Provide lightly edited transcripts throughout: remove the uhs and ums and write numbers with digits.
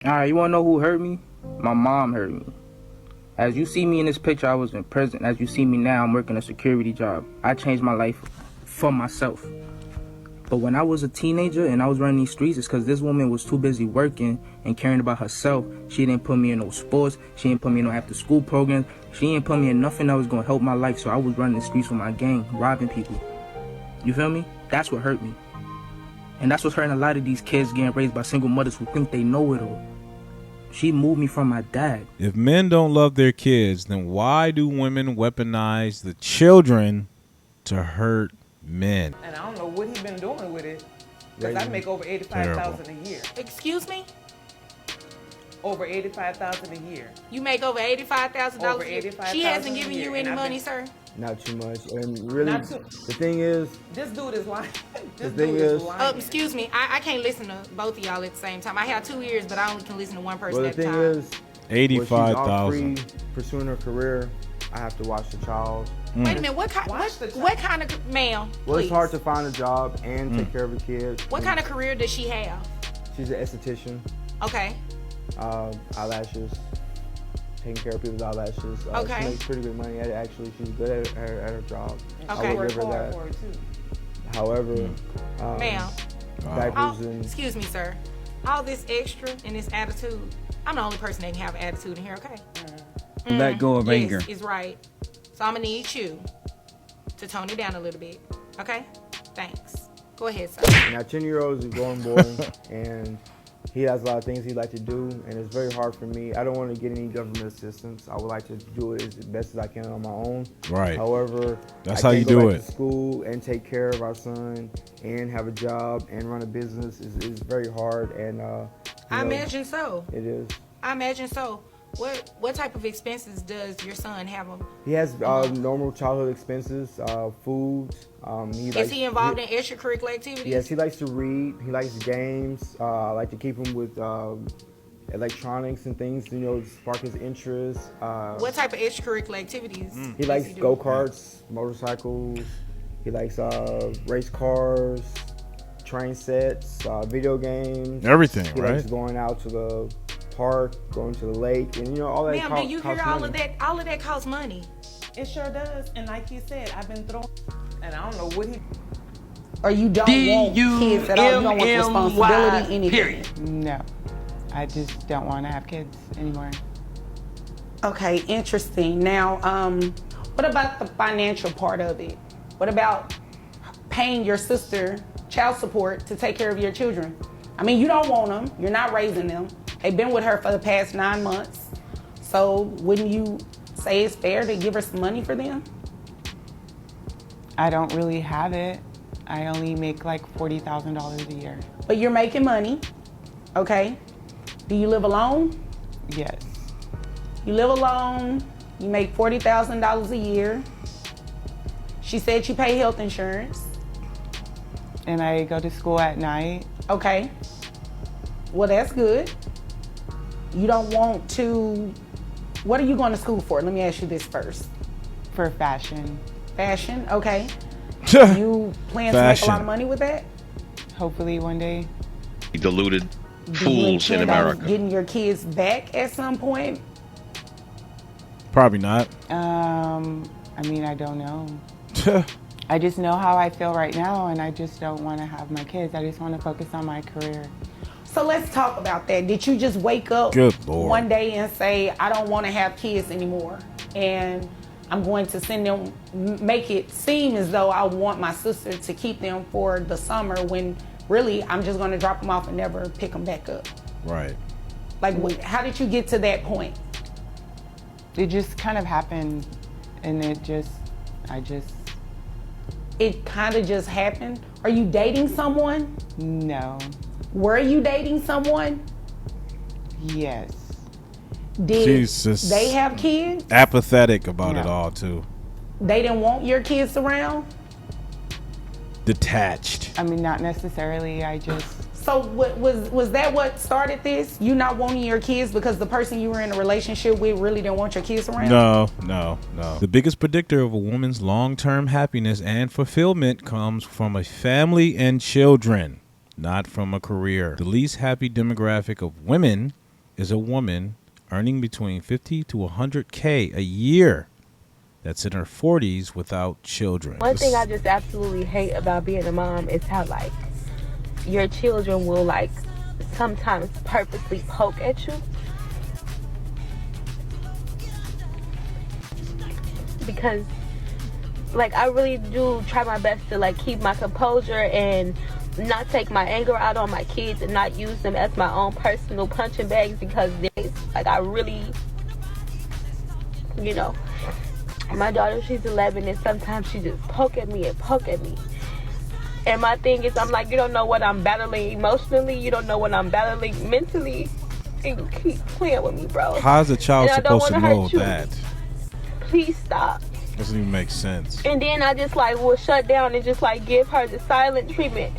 Alright, you wanna know who hurt me? My mom hurt me. As you see me in this picture, I was in prison. As you see me now, I'm working a security job. I changed my life for myself. But when I was a teenager and I was running these streets, it's because this woman was too busy working and caring about herself. She didn't put me in no sports. She didn't put me in no after school programs. She didn't put me in nothing that was going to help my life. So I was running the streets with my gang, robbing people. You feel me? That's what hurt me. And that's what's hurting a lot of these kids getting raised by single mothers who think they know it all. She moved me from my dad. If men don't love their kids, then why do women weaponize the children to hurt men? And I don't know what he's been doing with it. Because I make over $85,000 a year. Excuse me? Over $85,000 a year. You make over $85,000 Over a year? $85,000 She hasn't a given year, you and any I've money, been- sir? Not too much. And really, Not too- the thing is, This dude is lying. This thing dude is is- lying. Excuse me. I can't listen to both of y'all at the same time. I have 2 ears, but I only can listen to one person well, the at a thing time. is, when she's all 85,000. free pursuing her career, I have to watch the child. Wait a minute. What kind of, ma'am, Well, please. it's hard to find a job and take care of a kid. What kind of career does she have? She's an esthetician, Okay. eyelashes, taking care of people's eyelashes. Okay. She makes pretty good money at it, actually. She's good at her job. Okay. I Work would give her hard that. for it too. However, Ma'am. diapers and... Excuse me, sir. All this extra and this attitude, I'm the only person that can have an attitude in here, okay? Let go of anger. Yes, is right. So I'm gonna need you to tone it down a little bit, okay? Thanks. Go ahead, sir. Now, 10-year-old is a growing boy, and he has a lot of things he'd like to do, and it's very hard for me. I don't want to get any government assistance. I would like to do it as best as I can on my own. Right. However, That's I how can't you go do back it. to school and take care of our son and have a job and run a business is very hard, and I imagine so. it is. I imagine so. What type of expenses does your son have? He has normal childhood expenses, food. Is he involved in extracurricular activities? Yes, he likes to read. He likes games. I like to keep him with electronics and things, to spark his interest. What type of extracurricular activities? He likes go-karts, motorcycles. He likes race cars, train sets, video games. Everything, He right? likes going out to the park, going to the lake, and all that. Ma'am, do you hear all of that? All of that costs money. It sure does. And like you said, I've been thrown. And I don't know what he. Or you don't want kids at all? You don't want responsibility, anything? Period. No, I just don't want to have kids anymore. Okay, interesting. Now, what about the financial part of it? What about paying your sister child support to take care of your children? I mean, you don't want them. You're not raising them. They've been with her for the past 9 months. So wouldn't you say it's fair to give her some money for them? I don't really have it. I only make like $40,000 a year. But you're making money, okay? Do you live alone? Yes. You live alone, you make $40,000 a year. She said you pay health insurance. And I go to school at night. Okay. Well, that's good. You don't want to, what are you going to school for? Let me ask you this first. For fashion. Fashion, okay. You plan to make a Fashion. lot of money with that? Hopefully one day. Deluded Do you fools in intend on America. getting your kids back at some point? Probably not. I mean, I don't know. I just know how I feel right now, and I just don't want to have my kids. I just want to focus on my career. So let's talk about that. Did you just wake up Good Lord. one day and say, I don't want to have kids anymore, and I'm going to send them, make it seem as though I want my sister to keep them for the summer, when really I'm just going to drop them off and never pick them back up? Right. Like, how did you get to that point? It just kind of happened, and it kind of just happened? Are you dating someone? no. Were you dating someone? Yes. Did Jesus. they have kids? Apathetic about it No. all, too. They didn't want your kids around? Detached. I mean, not necessarily. I just, So was that what started this? You not wanting your kids because the person you were in a relationship with really didn't want your kids around? No. The biggest predictor of a woman's long-term happiness and fulfillment comes from a family and children, not from a career. The least happy demographic of women is a woman earning between 50 to 100K a year that's in her 40s without children. One thing I just absolutely hate about being a mom is how, like, your children will, like, sometimes purposely poke at you. Because, like, I really do try my best to, like, keep my composure and not take my anger out on my kids and not use them as my own personal punching bags, because they, like, I really, you know, my daughter, she's 11, and sometimes she just poke at me. And my thing is, I'm like, you don't know what I'm battling emotionally, you don't know what I'm battling mentally, and you keep playing with me, bro. How's a child supposed to know that? Please stop. Doesn't even make sense. And then I just, like, will shut down and just, like, give her the silent treatment.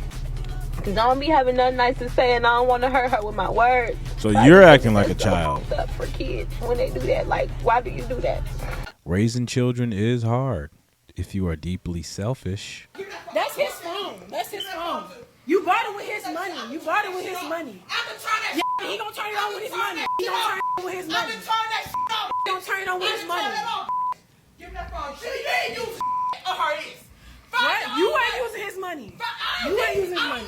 Because I don't be having nothing nice to say, and I don't want to hurt her with my words. So you're acting like a child. Up for kids when they do that. Like, why do you do that? Raising children is hard if you are deeply selfish. That's his phone. That's his phone. You bought it with his money. You bought it with his money. Yeah, he gonna turn it on with his money. He gonna turn it on with his money. He gonna turn it on with his money. Give me that phone. You ain't using of her is. What? You ain't using his money. You ain't using his money.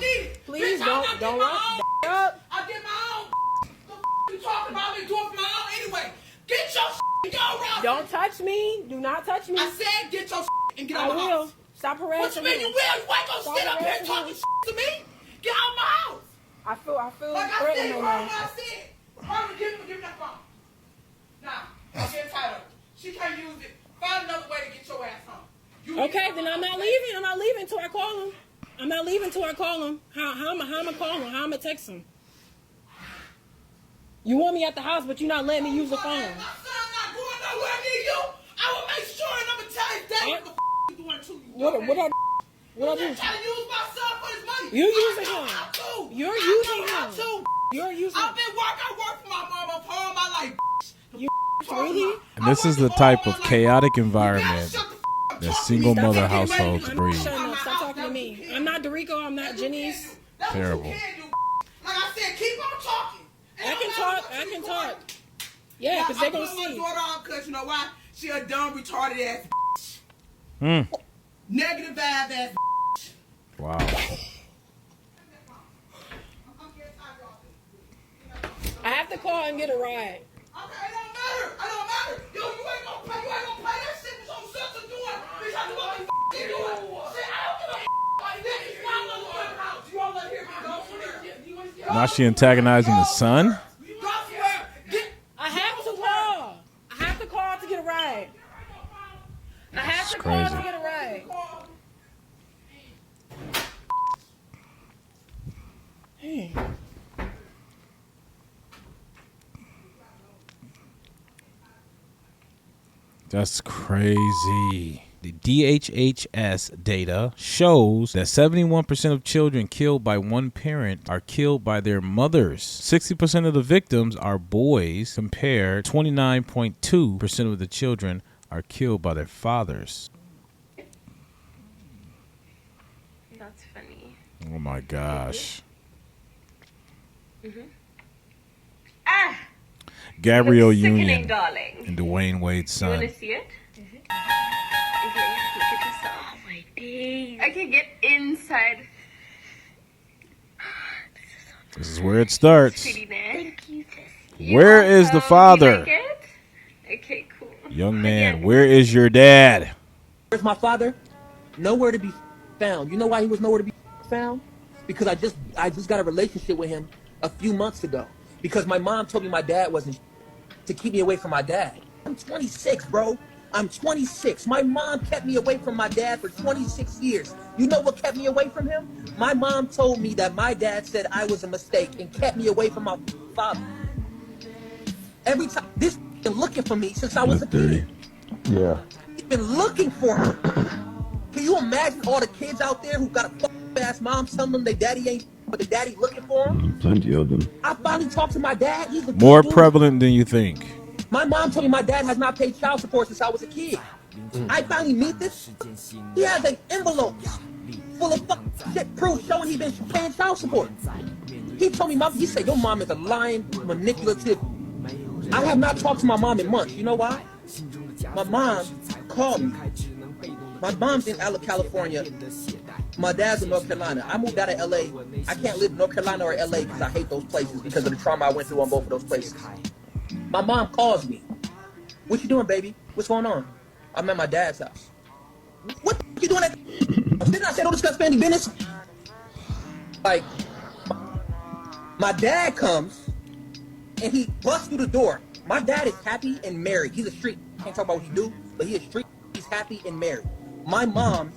Please don't run up. I get my own. The you talking about me doing for my own anyway. Get your go around. Don't touch me. Do not touch me. I said get your and get out I my will. house. Stop harassing me. What you mean you will? You ain't gonna sit up here talking to me? Get out my house. I feel like I threatened said, right now. I said, Harvey, give me that phone. Nah, I'm getting tired of it. She can't use it. Find another way to get your ass home. Okay, then I'm not leaving. I'm not leaving until I call him. I'm not leaving until I call him. How am I call him? How am I text him? You want me at the house, but you're not letting me use the phone. My son not going nowhere near you. I will make sure, and I'm gonna tell his dad what the you doing to you. What I do? You trying to use my son for his money. You're using him. You're using him. You're using him. I work for my mama for all my life. You really? And this is the type of chaotic environment that single mother households breed. Stop talking to me. I'm not Dorico. I'm not Jenny's. Terrible. Like I said, keep on talking. I can talk. Yeah, because they're going to see. Because you know why? She a dumb, retarded ass Negative vibe ass Wow. I have to call and get a ride. Okay, it don't matter. Yo, you ain't gonna pay that shit that your sister doing. Bitch, I do what you doing. Shit, I don't give a that is not no one house. You all let here go. Now she antagonizing the son? I have to call. I have to call to get a ride. I have to call to get a ride. Hey. That's crazy. The DHHS data shows that 71% of children killed by one parent are killed by their mothers. 60% of the victims are boys, compared 29.2% of the children are killed by their fathers. That's funny. Oh my gosh. Ah! Gabrielle Sickening, Union darling. and Dwayne Wade's You want son. to see it? Okay, look at this. Oh my days. Okay, get inside. This is where it starts. Pretty there. Where is the father? Do you like it? Okay, cool. Young man, where is your dad? Where's my father? Nowhere to be found. You know why he was nowhere to be found? Because I just got a relationship with him a few months ago. Because my mom told me my dad wasn't to keep me away from my dad. I'm 26, bro. I'm 26. My mom kept me away from my dad for 26 years. You know what kept me away from him? My mom told me that my dad said I was a mistake and kept me away from my father. Every time, this been looking for me since I was a kid. Yeah. He's been looking for me. Can you imagine all the kids out there who got a fucking ass mom telling them their daddy ain't, but their daddy looking for them? Plenty of them. I finally talked to my dad. He's a good More dude. prevalent than you think. My mom told me my dad has not paid child support since I was a kid. I finally meet this. He has an envelope full of fucking shit proof showing he been paying child support. He told me, he said, your mom is a lying, manipulative. I have not talked to my mom in months. You know why? My mom called me. My mom's in California. My dad's in North Carolina. I moved out of LA. I can't live in North Carolina or LA because I hate those places because of the trauma I went through on both of those places. My mom calls me. What you doing, baby? What's going on? I'm at my dad's house. What the you doing at? Didn't I say don't discuss family business? Like, my dad comes and he busts through the door. My dad is happy and married. He's a street. Can't talk about what he do, but he is street. He's happy and married. My mom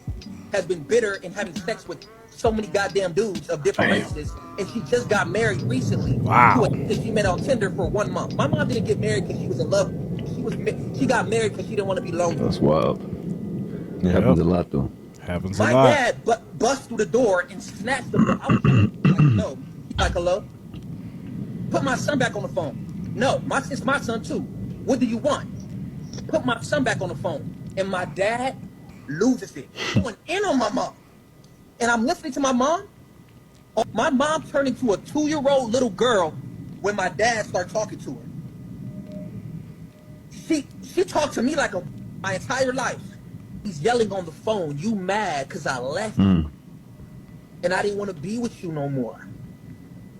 has been bitter and having sex with so many goddamn dudes of different races, and she just got married recently. Wow. That she met on Tinder for 1 month. My mom didn't get married because she was in love. She got married because she didn't want to be lonely. That's wild. It happens a lot, though. Happens a My lot. dad bust through the door and snatched the phone. I was like, no. He's like, hello? Put my son back on the phone. No, it's my son too. What do you want? Put my son back on the phone. And my dad loses it. Going in on my mom. And I'm listening to my mom. My mom turned into a 2-year-old little girl when my dad started talking to her. She talked to me like my entire life. He's yelling on the phone, you mad because I left you. And I didn't want to be with you no more.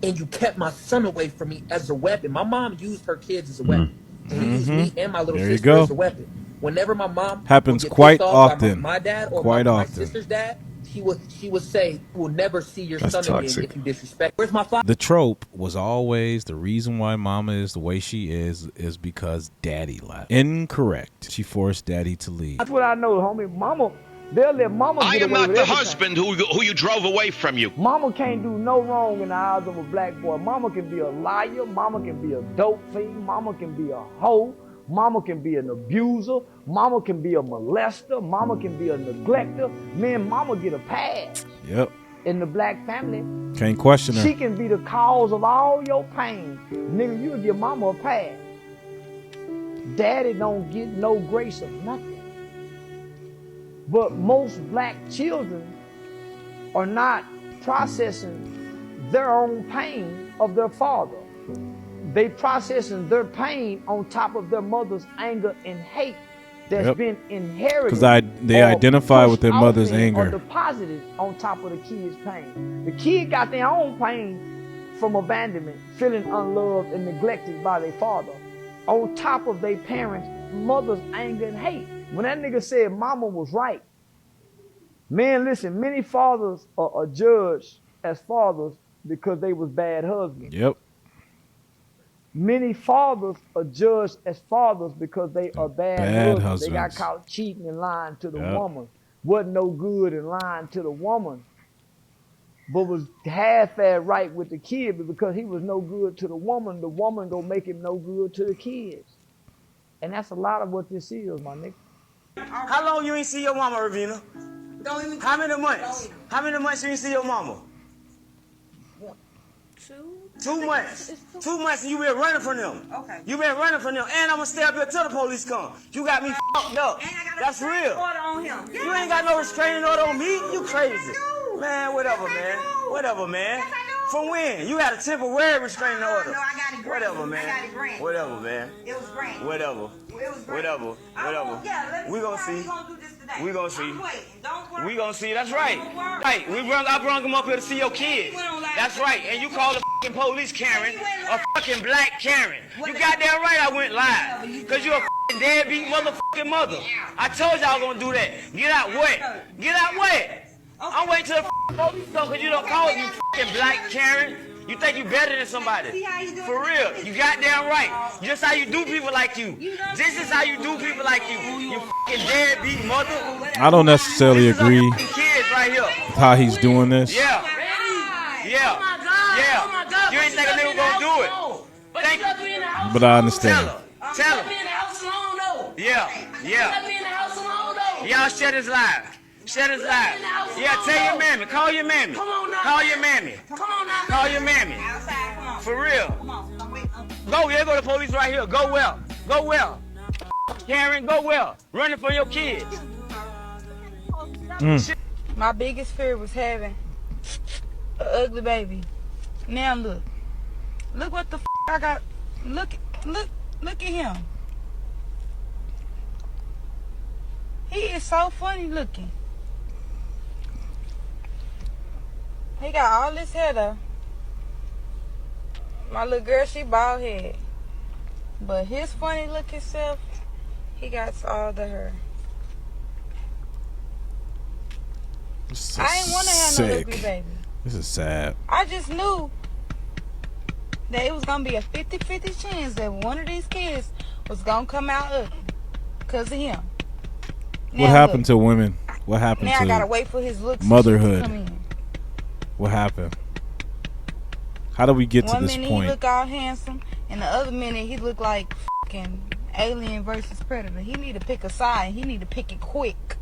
And you kept my son away from me as a weapon. My mom used her kids as a weapon. She used me and my little sister as a weapon. Whenever my mom happens would get quite pissed off often. by my dad or quite my often. sister's dad, she would say, "We'll never see your That's son toxic. again if you disrespect." Where's my father? The trope was always the reason why mama is the way she is because daddy left. Incorrect. She forced daddy to leave. That's what I know, homie. Mama, they'll let mama I get am away not with the everything. husband who you drove away from you. Mama can't do no wrong in the eyes of a black boy. Mama can be a liar. Mama can be a dope fiend. Mama can be a hoe. Mama can be an abuser. Mama can be a molester. Mama can be a neglector. Man, mama get a pass. Yep. In the black family. Can't question her. She can be the cause of all your pain. Nigga, you give mama a pass. Daddy don't get no grace of nothing. But most black children are not processing their own pain of their father. They processing their pain on top of their mother's anger and hate that's been inherited. Because they identify with their mother's Or anger. deposited on top of the kid's pain. The kid got their own pain from abandonment, feeling unloved and neglected by their father. On top of their parents' mother's anger and hate. When that nigga said mama was right. Man, listen, many fathers are judged as fathers because they was bad husbands. Yep. Many fathers are judged as fathers because they are bad husbands. They got husbands. caught cheating and lying to the Yep. woman. Wasn't no good and lying to the woman. But was half-ass right with the kid, but because he was no good to the woman gonna make him no good to the kids. And that's a lot of what this is, my nigga. How long you ain't see your mama, Ravina? How many months? How many months you ain't see your mama? 2 months. 2 months and you been running from them. Okay. You been running from them. And I'm gonna stay up here till the police come. You got me fucked up. That's real. Order on him. You ain't got no restraining order on me. You crazy. Man, whatever, man. Whatever, man. From when? You had a temporary restraining order. No, I got it granted. Whatever, man. I got it granted. Whatever, man. It was granted. Whatever. It was granted. Whatever. Whatever. We gonna see. We gonna see. We gonna see. That's right. Right. I brung him up here to see your kids. That's right. And you called the fucking police Karen a fucking black Karen. You goddamn right I went live. Cause you a fucking deadbeat motherfucking mother. I told y'all gonna do that. Get out wet. Get out wet. I'm waiting till the police come cause you don't call you fucking black Karen. You think you better than somebody. For real. You goddamn right. Just how you do people like you. This is how you do people like you. You fucking deadbeat mother. I don't necessarily agree with Kids right here. how he's doing this. Yeah. Yeah. Yeah. You ain't think a nigga gonna do it. Thank you. But I understand. Tell him. Yeah. Yeah. Y'all shut his live. Shut his live. Yeah, tell your mammy. Call your mammy. Call your mammy. Call your mammy. For real. Go, yeah, go to the police right here. Go well. Go well. Karen, go well. Running for your kids. My biggest fear was having an ugly baby Now look what the I got. Look at him. He is so funny looking. He got all this hair though. My little girl, she bald head. But his funny looking self, he got all the hair. I ain't want to have no ugly baby. This is sad. I just knew that it was going to be a 50-50 chance that one of these kids was going to come out ugly because of him. Now, what happened to women? What happened now to I got to wait for his looks motherhood? to come in. What happened? How do we get to this One minute point? he look all handsome, and the other minute he look like fucking Alien versus Predator. He need to pick a side. He need to pick it quick.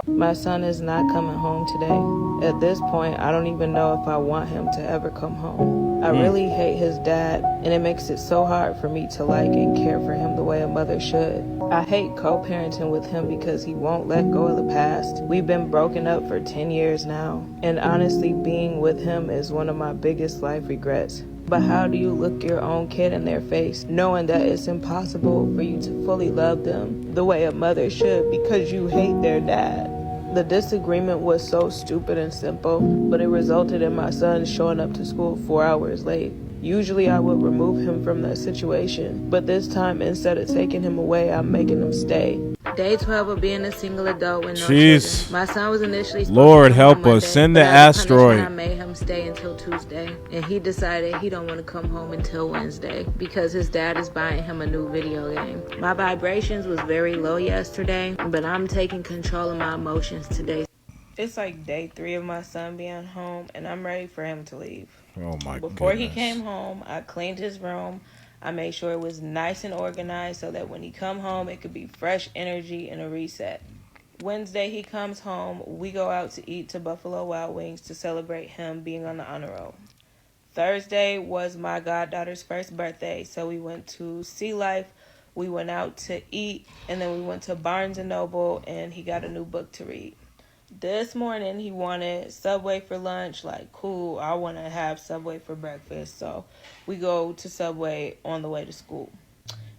My son is not coming home today. At this point, I don't even know if I want him to ever come home. I really hate his dad, and it makes it so hard for me to like and care for him the way a mother should. I hate co-parenting with him because he won't let go of the past. We've been broken up for 10 years now, and honestly, being with him is one of my biggest life regrets. But how do you look your own kid in their face, knowing that it's impossible for you to fully love them the way a mother should because you hate their dad? The disagreement was so stupid and simple, but it resulted in my son showing up to school 4 hours late. Usually I would remove him from that situation, but this time instead of taking him away, I'm making him stay. Day 12 of being a single adult with no children. My son was initially supposed Lord to come help on Monday, us. Send but the as a punishment, asteroid. I made him stay until Tuesday, and he decided he don't want to come home until Wednesday because his dad is buying him a new video game. My vibrations was very low yesterday, but I'm taking control of my emotions today. It's like day 3 of my son being home, and I'm ready for him to leave. Oh my god. Before he came home, I cleaned his room. I made sure it was nice and organized so that when he come home, it could be fresh energy and a reset. Wednesday, he comes home. We go out to eat to Buffalo Wild Wings to celebrate him being on the honor roll. Thursday was my goddaughter's first birthday, so we went to Sea Life. We went out to eat, and then we went to Barnes & Noble, and he got a new book to read. This morning, he wanted Subway for lunch. Like, cool, I want to have Subway for breakfast. So we go to Subway on the way to school.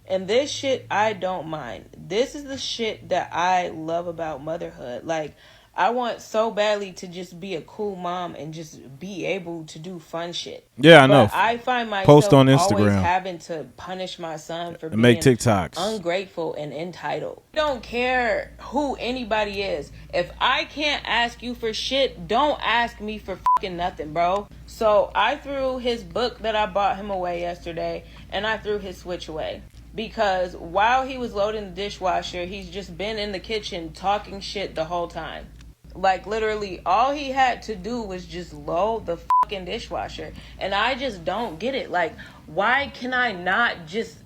And this shit, I don't mind. This is the shit that I love about motherhood. Like, I want so badly to just be a cool mom and just be able to do fun shit. Yeah, I know. But I find myself Post on always Instagram. having to punish my son for being make TikToks. ungrateful and entitled. I don't care who anybody is. If I can't ask you for shit, don't ask me for fucking nothing, bro. So I threw his book that I bought him away yesterday, and I threw his Switch away. Because while he was loading the dishwasher, he's just been in the kitchen talking shit the whole time. Like, literally, all he had to do was just load the fucking dishwasher. And I just don't get it. Like, why can I not just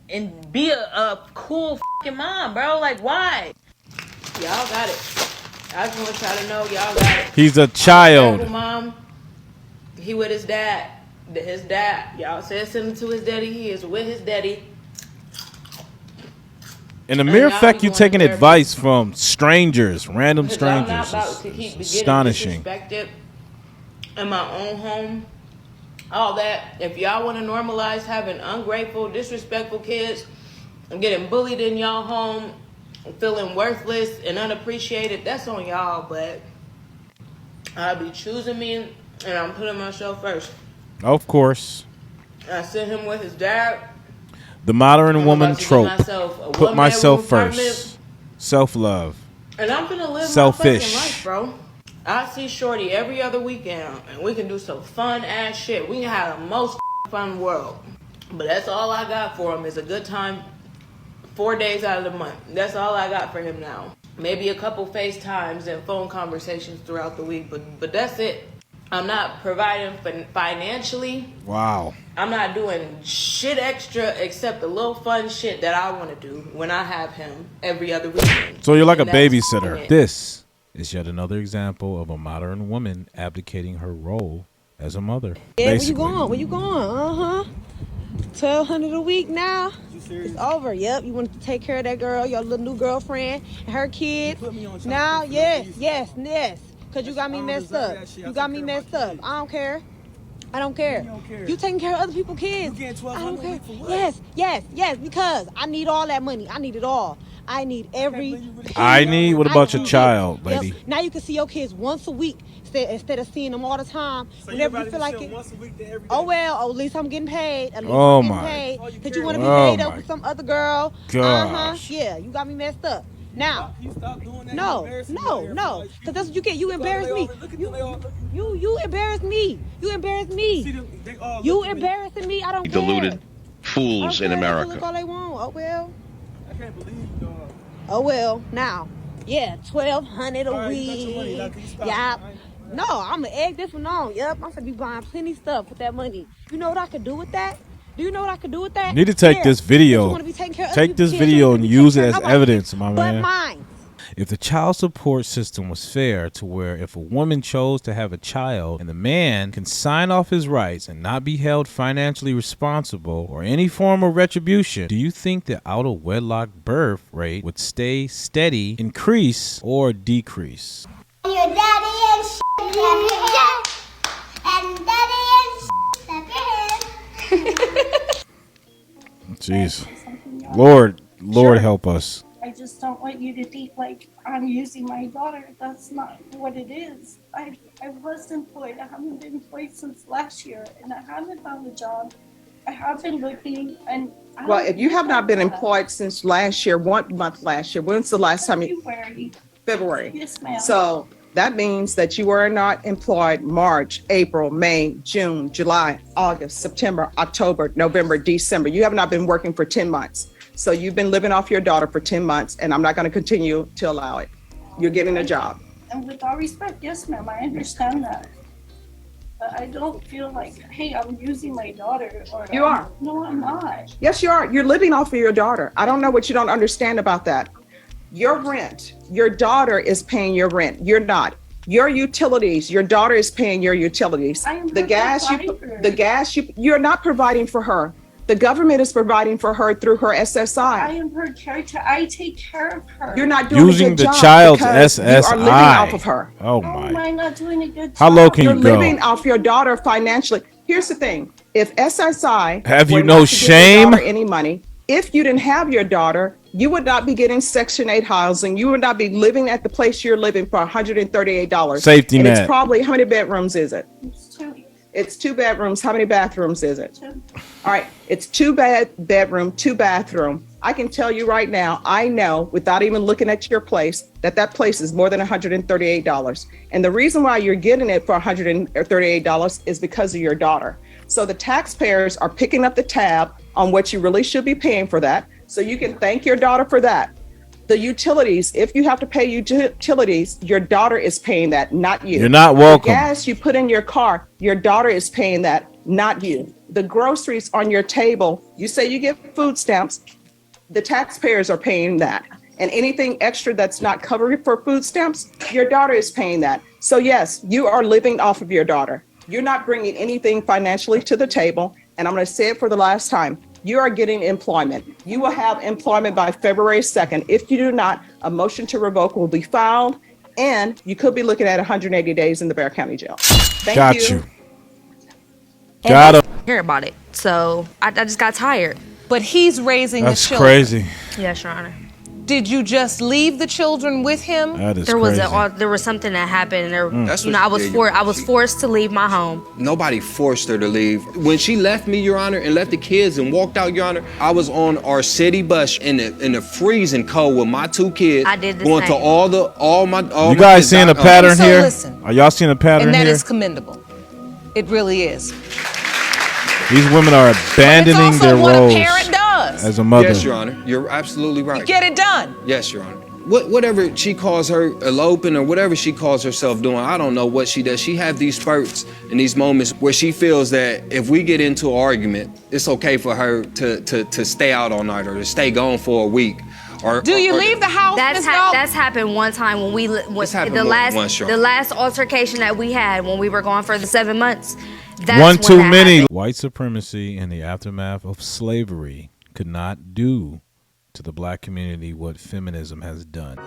be a cool fucking mom, bro? Like, why? Y'all got it. I just want y'all to know y'all got it. He's a child. Mom, he with his dad. His dad. Y'all said something to his daddy. He is with his daddy. And the mere fact you taking advice from strangers, random strangers, is astonishing. In my own home, all that. If y'all want to normalize having ungrateful, disrespectful kids and getting bullied in y'all home, feeling worthless and unappreciated, that's on y'all. But I'll be choosing me, and I'm putting myself first. Of course. I sent him with his dad. The modern woman trope. Put myself first. Apartment. Self-love. And I'm gonna live Selfish. my fucking life, bro. I see Shorty every other weekend, and we can do some fun ass shit. We can have the most fun world. But that's all I got for him is a good time 4 days out of the month. That's all I got for him now. Maybe a couple FaceTimes and phone conversations throughout the week, but that's it. I'm not providing financially. Wow. I'm not doing shit extra except the little fun shit that I want to do when I have him every other weekend. So you're like a And that's babysitter. it. This is yet another example of a modern woman abdicating her role as a mother. Yeah, Basically. where you going? $1,200 a week now. It's over. Yep, you want to take care of that girl, your little new girlfriend, and her kids. Now, yes. Because you got me messed up. I don't care. I don't care. You taking care of other people's kids. You getting I don't care. $1,200 for what? Yes, because I need all that money. I need it all. I need every I need. What about your need child, it. Yep. lady? Now you can see your kids once a week instead of seeing them all the time. So whenever you feel like it. Once a week to every day. Oh well, at least I'm getting paid. At least Oh, I'm getting my. paid. Cause you want to be Oh, laid up my with some other girl. gosh. Yeah, you got me messed up. Now, You stop doing that. no, cause that's what you get. You embarrass me. You embarrass me. You embarrass me. You embarrassing me. I don't care. Deluded fools in They can America. look all they want. Oh well. I can't believe you, dog. Oh well. Now, yeah, $1,200 a All right, you got your money. week. Now, can you stop? Yeah. No, I'm gonna egg this one on. Yep, I'm gonna be buying plenty stuff with that money. You know what I could do with that? Do you know what I could do with that? You need to take this video. You wanna be taking care of Take other this people's kids, video you and wanna be use it taking as care of nobody's evidence, kids my but man. mine. If the child support system was fair to where if a woman chose to have a child and the man can sign off his rights and not be held financially responsible or any form of retribution, do you think the out of wedlock birth rate would stay steady, increase, or decrease? Your daddy and clap your hands. And daddy and clap your hands. Jeez. Lord help us. I just don't want you to think like I'm using my daughter. That's not what it is. I was employed. I haven't been employed since last year, and I haven't found a job. I have been looking, and well, if you have not been employed since last year, 1 month last year, when's the last time you? February. Yes, ma'am. So that means that you were not employed March, April, May, June, July, August, September, October, November, December. You have not been working for 10 months. So you've been living off your daughter for 10 months, and I'm not going to continue to allow it. You're getting a job. And with all respect, yes, ma'am, I understand that. But I don't feel like, hey, I'm using my daughter. Or You are. No, I'm not. Yes, you are. You're living off of your daughter. I don't know what you don't understand about that. Your rent, your daughter is paying your rent. You're not. Your utilities, your daughter is paying your utilities. The gas, you're not providing for her. The government is providing for her through her SSI. I am her character. I take care of her. You're not doing Using a good the job child's because SSI. you are living off of her. Oh How my. am I not doing a good job? How low can You're you go? living off your daughter financially. Here's the thing. If SSI Have you were no not to give your shame? daughter any money, if you didn't have your daughter, you would not be getting Section 8 housing. You would not be living at the place you're living for $138. Safety and net. It's probably, how many bedrooms is it? It's two. It's 2 bedrooms. How many bathrooms is it? All right. It's 2 bedroom, 2 bathroom. I can tell you right now, I know without even looking at your place, that place is more than $138. And the reason why you're getting it for $138 is because of your daughter. So the taxpayers are picking up the tab on what you really should be paying for that. So you can thank your daughter for that. The utilities, if you have to pay utilities, your daughter is paying that, not you. You're not welcome. The gas you put in your car, your daughter is paying that, not you. The groceries on your table, you say you get food stamps, the taxpayers are paying that. And anything extra that's not covered for food stamps, your daughter is paying that. So yes, you are living off of your daughter. You're not bringing anything financially to the table. And I'm going to say it for the last time. You are getting employment. You will have employment by February 2nd. If you do not, a motion to revoke will be filed, and you could be looking at 180 days in the Bexar County Jail. Thank you. Got him. Hear about it. So I just got tired. But he's raising That's the children. crazy. Yes, Your Honor. Did you just leave the children with him? That is there crazy. there was something that happened. That's You what know, she I was forced to leave my home. Nobody forced her to leave. When she left me, Your Honor, and left the kids and walked out, Your Honor, I was on our city bus in the freezing cold with my 2 kids. I did the going same. to all my You guys kids' seeing a doctors. pattern So here? listen. Are y'all seeing a pattern And that here? is commendable. It really is. These women are abandoning their what roles a parent does. as a mother. Yes, Your Honor. You're absolutely right. Get it done. Yes, Your Honor. Whatever she calls her eloping or whatever she calls herself doing, I don't know what she does. She have these spurts and these moments where she feels that if we get into an argument, it's okay for her to stay out all night or to stay gone for a week. Do you leave the house? That's happened one time when we happened the more last than once, Sean. the last altercation that we had when we were gone for the 7 months. That's One when too that many. happened. White supremacy in the aftermath of slavery could not do to the black community what feminism has done.